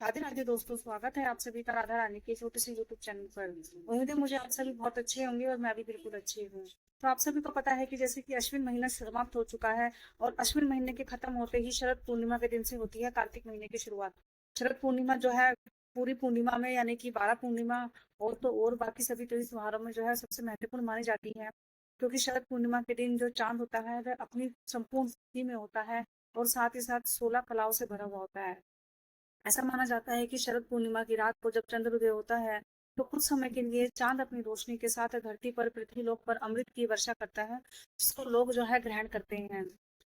राधे राधे दोस्तों, स्वागत है आप सभी का राधा रानी के छोटे से यूट्यूब चैनल पर। उम्मीद है मुझे आप सभी बहुत अच्छे होंगे और मैं भी बिल्कुल अच्छी हूँ। तो आप सभी को पता है कि जैसे कि अश्विन महीना समाप्त हो चुका है और अश्विन महीने के खत्म होते ही शरद पूर्णिमा के दिन से होती है कार्तिक महीने की शुरुआत। शरद पूर्णिमा जो है पूरी पूर्णिमा में यानी कि 12 पूर्णिमा और तो और बाकी सभी त्योहारों में जो है सबसे महत्वपूर्ण मानी जाती है। क्योंकि शरद पूर्णिमा के दिन जो चांद होता है वह अपनी संपूर्ण स्थिति में होता है और साथ ही साथ 16 कलाओं से भरा हुआ होता है। ऐसा माना जाता है कि शरद पूर्णिमा की रात को जब चंद्रोदय होता है तो कुछ समय के लिए चांद अपनी रोशनी के साथ धरती पर पृथ्वीलोक पर अमृत की वर्षा करता है, जिसको लोग जो है ग्रहण करते हैं।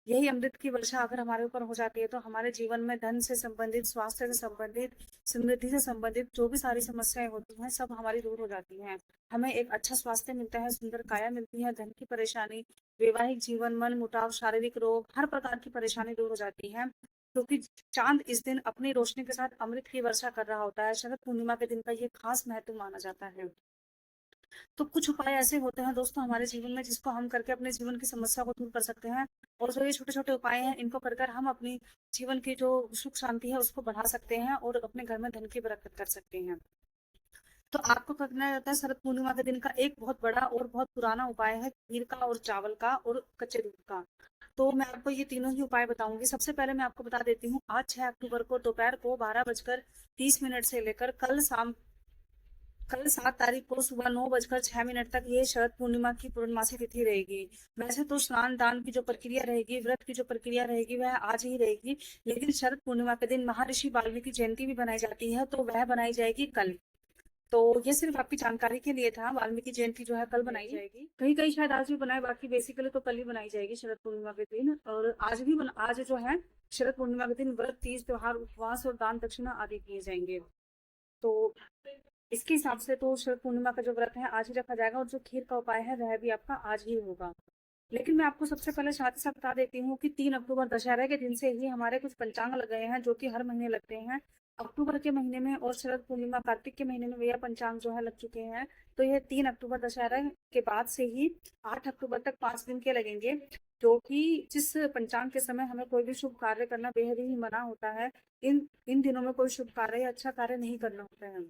यही अमृत की वर्षा अगर हमारे ऊपर हो जाती है तो हमारे जीवन में धन से संबंधित, स्वास्थ्य से संबंधित, समृद्धि से संबंधित जो भी सारी समस्याएं होती हैं सब हमारी दूर हो जाती हैं। हमें एक अच्छा स्वास्थ्य मिलता है, सुंदर काया मिलती है, धन की परेशानी, वैवाहिक जीवन, मन मुटाव, शारीरिक रोग, हर प्रकार की परेशानी दूर हो जाती है। क्योंकि चांद इस दिन अपनी रोशनी के साथ अमृत की वर्षा कर रहा होता है। शरद पूर्णिमा के दिन का ये खास महत्व माना जाता है। तो कुछ उपाय ऐसे होते हैं दोस्तों हमारे जीवन में जिसको हम करके अपने जीवन की समस्या को दूर कर सकते हैं। और जो ये छोटे छोटे उपाय हैं इनको कर कर हम अपनी जीवन की जो सुख शांति है उसको बढ़ा सकते हैं और अपने घर में धन की बरकत कर सकते हैं। तो आपको करना रहता है शरद पूर्णिमा के दिन का एक बहुत बड़ा और बहुत पुराना उपाय है खीर का और चावल का और कच्चे दूध का। तो मैं आपको ये तीनों ही उपाय बताऊंगी। सबसे पहले मैं आपको बता देती हूँ, आज 6 अक्टूबर को दोपहर को 12:30 से लेकर कल 7 तारीख को सुबह 9:06 तक ये शरद पूर्णिमा की पूर्णमासी तिथि रहेगी। वैसे तो स्नान दान की जो प्रक्रिया रहेगी, व्रत की जो प्रक्रिया रहेगी वह आज ही रहेगी, लेकिन शरद पूर्णिमा के दिन महर्षि वाल्मीकि जयंती भी बनाई जाती है तो वह बनाई जाएगी कल। तो ये सिर्फ आपकी जानकारी के लिए था। वाल्मीकि जयंती जो है कल बनाई जाएगी, कहीं कहीं शायद आज भी बनाए, बाकी बेसिकली तो कल ही बनाई जाएगी शरद पूर्णिमा के दिन। और आज जो है शरद पूर्णिमा के दिन व्रत, तीज त्योहार, उपवास और दान दक्षिणा आदि किए जाएंगे। तो इसके हिसाब से तो शरद पूर्णिमा का जो व्रत है आज ही रखा जाएगा और जो खीर का उपाय है वह भी आपका आज ही होगा। लेकिन मैं आपको सबसे पहले साथ ही साथ बता देती हूँ कि 3 अक्टूबर दशहरा के दिन से ही हमारे कुछ पंचांग लग गए हैं जो कि हर महीने लगते हैं। अक्टूबर के महीने में और शरद पूर्णिमा कार्तिक के महीने में यह पंचांग जो है लग चुके हैं। तो यह 3 अक्टूबर दशहरा के बाद से ही 8 अक्टूबर तक 5 दिन के लगेंगे। जो कि जिस पंचांग के समय हमें कोई भी शुभ कार्य करना बेहद ही मना होता है। इन इन दिनों में कोई शुभ कार्य या अच्छा कार्य नहीं करना होता है।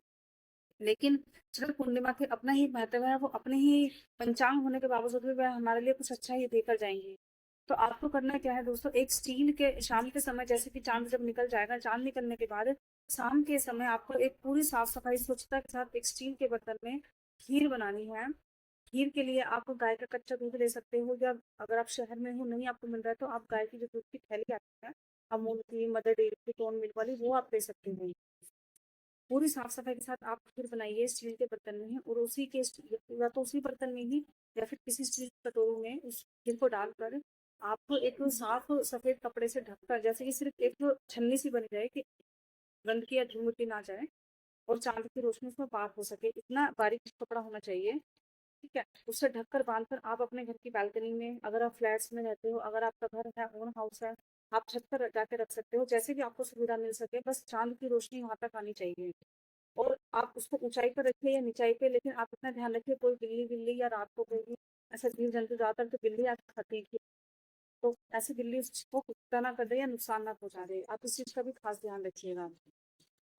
लेकिन शरद पूर्णिमा के अपना ही महत्व है, वो अपने ही पंचांग होने के बावजूद भी वह हमारे लिए कुछ अच्छा ही देकर जाएंगे। तो आपको करना क्या है दोस्तों, एक स्टील के शाम के समय जैसे कि चांद जब निकल जाएगा, चांद निकलने के बाद शाम के समय आपको एक पूरी साफ सफाई स्वच्छता के साथ एक स्टील के बर्तन में खीर बनानी है। खीर के लिए आप गाय का कच्चा दूध ले सकते हो, या अगर आप शहर में हो नहीं आपको मिल रहा है तो आप गाय की जो दूध की थैली आती है अमूल की, मदर डेयरी की, टोन मिल्क वाली, वो आप ले सकते हो। पूरी साफ सफाई के साथ आप खीर बनाइए स्टील के बर्तन में और उसी के या तो उसी बर्तन में ही या फिर किसी स्टील कटोरी में उस खीर को डालकर आपको एक साफ सफेद कपड़े से ढककर, जैसे कि सिर्फ एक छन्नी सी बन जाए कि गंदगी या धूल मिट्टी ना जाए और चांद की रोशनी उसमें पार हो सके, इतना बारीक कपड़ा होना चाहिए। ठीक है, उससे ढककर बांधकर आप अपने घर की बालकनी में, अगर आप फ्लैट्स में रहते हो, अगर आपका घर है, ओन हाउस है, आप छत पर जाके रख सकते हो, जैसे भी आपको सुविधा मिल सके, बस चांद की रोशनी वहां तक आनी चाहिए। और आप उसको ऊंचाई पर रखिए या निचाई पे, लेकिन आप इतना ध्यान रखिए कोई बिल्ली बिल्ली या रात को कोई भी ऐसे जीव जंतु, ज्यादातर तो बिल्ली आके खाती है, तो ऐसी बिल्ली उसको कुत्ता ना कर दे या नुकसान ना पहुंचा दे, आप इस चीज का भी खास ध्यान रखिएगा।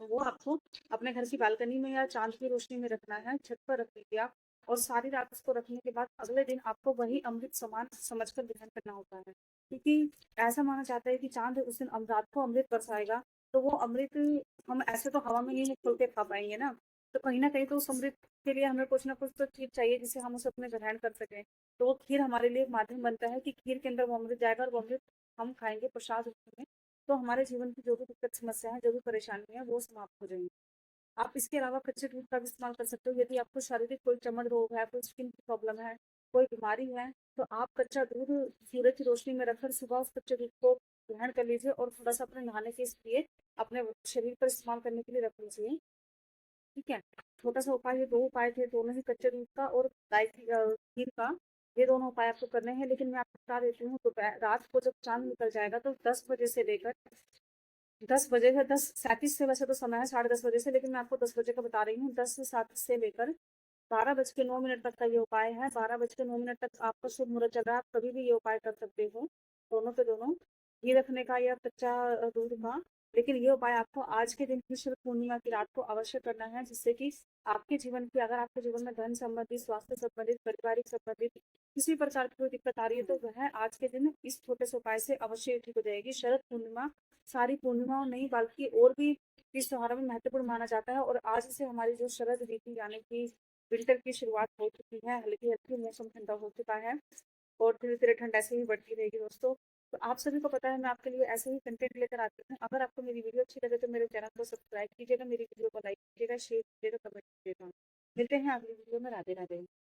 तो वो आपको अपने घर की बालकनी में या चांद की रोशनी में रखना है, छत पर रख लीजिए आप। और सारी रात उसको रखने के बाद अगले दिन आपको वही अमृत समान समझकर ग्रहण करना होता है। क्योंकि ऐसा माना जाता है कि चांद उस दिन रात को अमृत बरसाएगा। तो वो अमृत हम ऐसे तो हवा में नहीं खोल के खा पाएंगे ना। तो कहीं ना कहीं तो उस अमृत के लिए हमें कुछ ना कुछ तो चीज चाहिए जिससे हम उसे अपने ग्रहण कर सकें। तो वो खीर हमारे लिए एक माध्यम बनता है कि खीर के अंदर वो अमृत जाएगा और वो अमृत हम खाएंगे प्रसाद रूप में। तो हमारे जीवन की जो भी दिक्कत समस्या है, जो भी परेशानी है, वो समाप्त हो जाएंगी। आप इसके अलावा कच्चे दूध का भी इस्तेमाल कर सकते हो। यदि आपको शारीरिक कोई चमड़ रोग है, कोई स्किन की प्रॉब्लम है, कोई बीमारी है, तो आप कच्चा दूध सूरज की रोशनी में रखकर सुबह उस कच्चे दूध को ग्रहण कर लीजिए और थोड़ा सा अपने नहाने के लिए अपने शरीर पर इस्तेमाल करने के लिए रख लीजिए। ठीक है, छोटा सा उपाय, ये दो उपाय थे, दोनों ही कच्चे दूध का और गाय की घी का। ये दोनों उपाय आपको करने हैं। लेकिन मैं आपको बता देती हूँ, दोपहर रात को जब चांद निकल जाएगा तो 10 बजे से लेकर 10 बजे से 10:37 से, वैसे तो समय है 10:30 बजे से, लेकिन मैं आपको 10 बजे का बता रही हूँ। 10 से 7 से लेकर 12:09 तक का ये उपाय है। 12:09 तक आपका शुभ मुहूर्त चल रहा है, आप कभी भी ये उपाय कर सकते हो, दोनों के दोनों, घी रखने का या कच्चा दूध का। लेकिन ये उपाय आपको आज के दिन की शरद पूर्णिमा की रात को अवश्य करना है, जिससे कि आपके जीवन की, अगर आपके जीवन में धन संबंधित, स्वास्थ्य संबंधित, पारिवारिक संबंधित किसी प्रकार की कोई दिक्कत आ रही है, तो वह आज के दिन इस छोटे से उपाय से अवश्य ठीक हो जाएगी। शरद पूर्णिमा सारी पूर्णिमाओं नहीं बल्कि और भी इस त्योहारों में महत्वपूर्ण माना जाता है, और आज से हमारी जो शरद ऋतु यानी कि विंटर की शुरुआत हो चुकी है। हल्की हल्की मौसम ठंडा हो चुका है और धीरे धीरे ठंड ऐसे ही बढ़ती रहेगी दोस्तों। तो आप सभी को पता है मैं आपके लिए ऐसे ही कंटेंट लेकर आती हूँ। अगर आपको मेरी वीडियो अच्छी लगे तो मेरे चैनल को सब्सक्राइब कीजिएगा, मेरी वीडियो को लाइक कीजिएगा, शेयर कीजिएगा, कमेंट कीजिएगा। मिलते हैं अगली वीडियो में। राधे राधे।